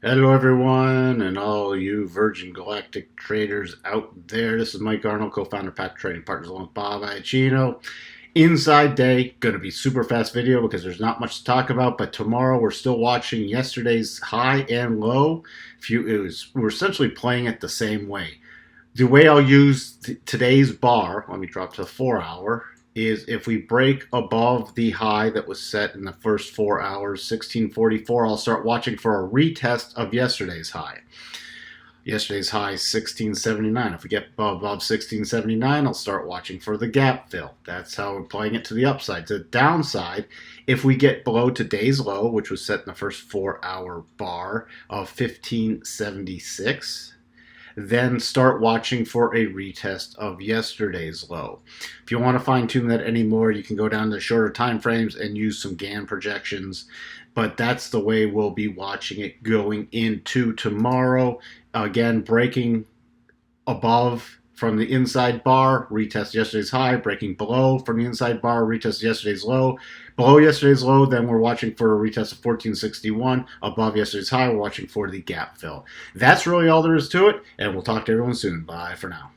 Hello, everyone, and all you Virgin Galactic traders out there. This is Mike Arnold, co-founder of Path Trading Partners, along with Bob Iacchino. Inside day, going to be super fast video because there's not much to talk about. But tomorrow we're still watching yesterday's high and low. We're essentially playing it the same way. The way I'll use today's bar, let me drop to the 4 hour, is if we break above the high that was set in the first 4 hours, 1644, I'll start watching for a retest of yesterday's high. Yesterday's high is 1679. If we get above 1679, I'll start watching for the gap fill. That's how we're playing it to the upside. To the downside, if we get below today's low, which was set in the first 4 hour bar of 1576, then start watching for a retest of yesterday's low. If you want to fine tune that anymore, you can go down to shorter time frames and use some Gann projections, but that's the way we'll be watching it going into tomorrow. Again, breaking above from the inside bar, retest yesterday's high, breaking below from the inside bar, retest yesterday's low. Below yesterday's low, then we're watching for a retest of 1461. Above yesterday's high, we're watching for the gap fill. That's really all there is to it, and we'll talk to everyone soon. Bye for now.